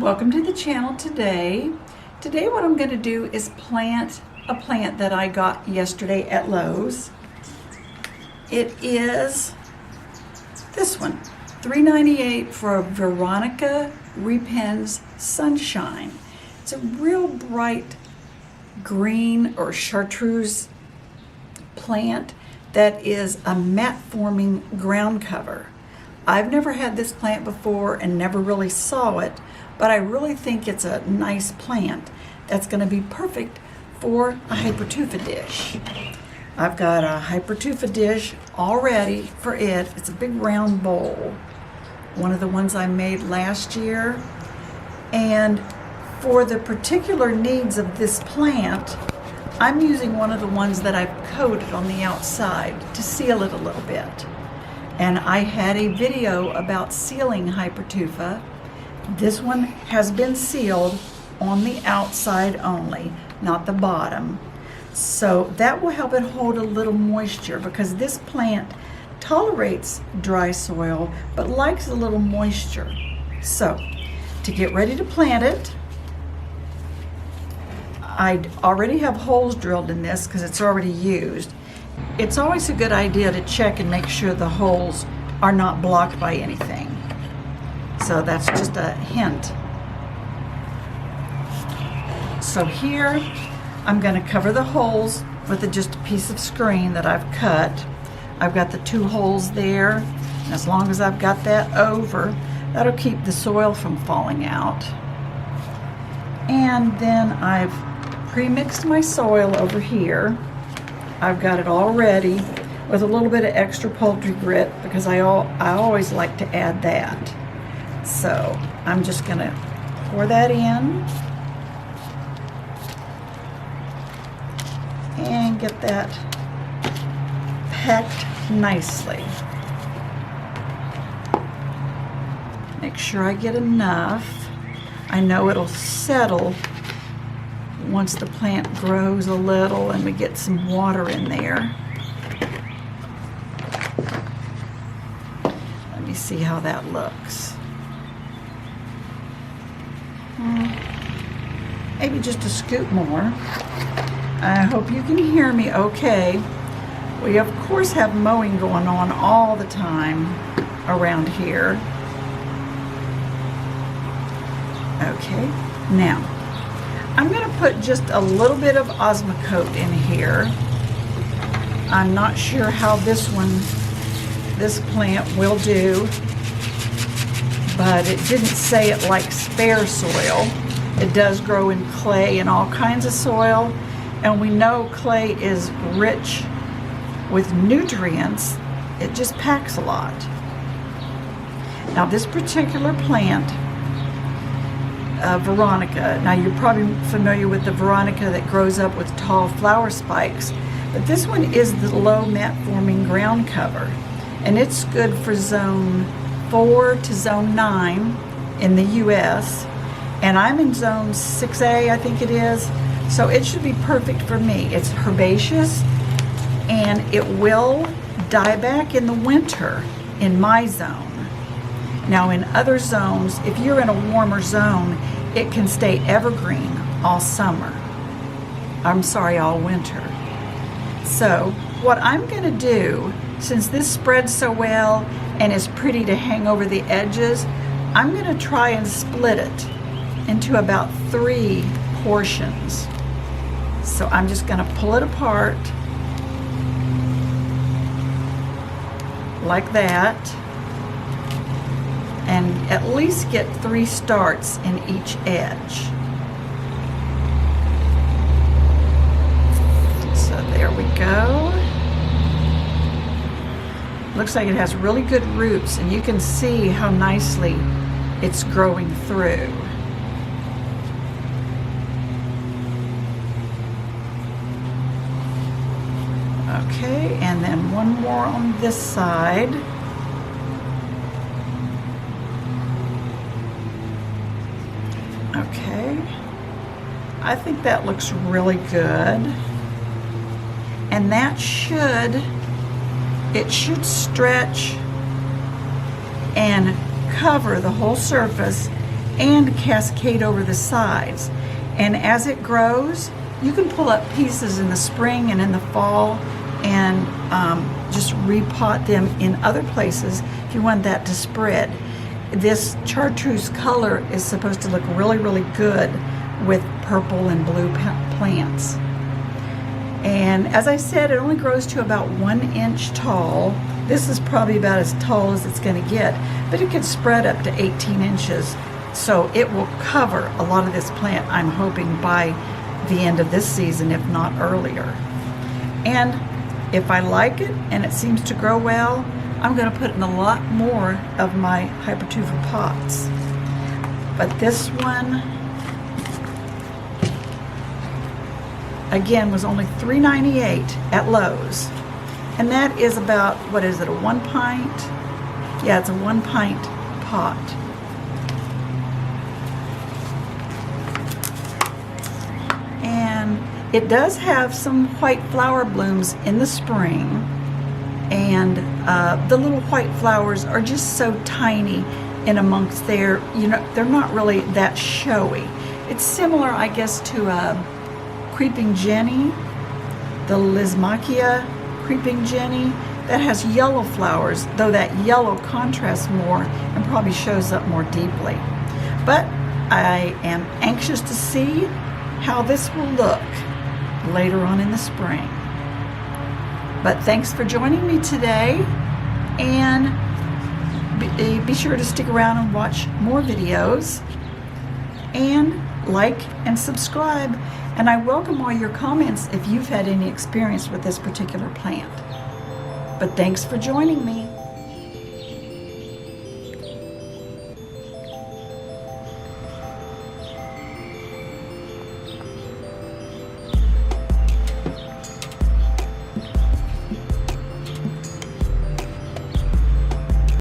Welcome to the channel today. Today what I'm going to do is plant a plant that I got yesterday at Lowe's. It is this one, $3.98 for a Veronica repens Sunshine. It's a real bright green or chartreuse plant that is a mat forming ground cover. I've never had this plant before and never really saw it, but I really think it's a nice plant that's going to be perfect for a Hypertufa dish. I've got a Hypertufa dish all ready for it. It's a big round bowl, one of the ones I made last year. And for the particular needs of this plant, I'm using one of the ones that I've coated on the outside to seal it a little bit. And I had a video about sealing Hypertufa. This one has been sealed on the outside only, not the bottom. So that will help it hold a little moisture because this plant tolerates dry soil but likes a little moisture. So to get ready to plant it, I already have holes drilled in this because it's already used. It's always a good idea to check and make sure the holes are not blocked by anything. So that's just a hint. So here I'm going to cover the holes with just a piece of screen that I've cut. I've got the 2 holes there. And as long as I've got that over, that'll keep the soil from falling out. And then I've pre-mixed my soil over here. I've got it all ready with a little bit of extra poultry grit because I always like to add that. So I'm just going to pour that in and get that packed nicely. Make sure I get enough. I know it'll settle once the plant grows a little and we get some water in there. Let me see how that looks. Maybe just a scoop more. I hope you can hear me okay. We of course have mowing going on all the time around here. Okay, now I'm going to put just a little bit of Osmocote in here. I'm not sure how this plant will do, but it didn't say it likes spare soil. It does grow in clay and all kinds of soil, and we know clay is rich with nutrients. It just packs a lot. Now this particular plant, Veronica. Now you're probably familiar with the Veronica that grows up with tall flower spikes, but this one is the Lowe mat forming ground cover, and it's good for zone 4 to zone 9 in the US, and I'm in zone 6A, I think it is, so it should be perfect for me. It's herbaceous and it will die back in the winter in my zone. Now in other zones, if you're in a warmer zone, it can stay evergreen all summer. I'm sorry, all winter. So what I'm going to do, since this spreads so well and is pretty to hang over the edges, I'm going to try and split it into about 3 portions. So I'm just going to pull it apart like that, and at least get 3 starts in each edge. So there we go. Looks like it has really good roots, and you can see how nicely it's growing through. Okay, and then one more on this side. Okay, I think that looks really good, and that should stretch and cover the whole surface and cascade over the sides. And as it grows, you can pull up pieces in the spring and in the fall and just repot them in other places if you want that to spread. This chartreuse color is supposed to look really, really good with purple and blue plants. And as I said, it only grows to about 1 inch tall. This is probably about as tall as it's going to get, but it can spread up to 18 inches. So it will cover a lot of this plant, I'm hoping, by the end of this season, if not earlier. And if I like it and it seems to grow well, I'm going to put in a lot more of my Hypertufa pots. But this one, again, was only $3.98 at Lowe's. And that is about, what is it, a 1 pint? Yeah, it's a 1 pint pot. And it does have some white flower blooms in the spring. And the little white flowers are just so tiny in amongst there. You know, they're not really that showy. It's similar, I guess, to Creeping Jenny, the Lismachia Creeping Jenny, that has yellow flowers, though that yellow contrasts more and probably shows up more deeply. But I am anxious to see how this will look later on in the spring. But thanks for joining me today, and be sure to stick around and watch more videos, and like and subscribe. And I welcome all your comments if you've had any experience with this particular plant. But thanks for joining me.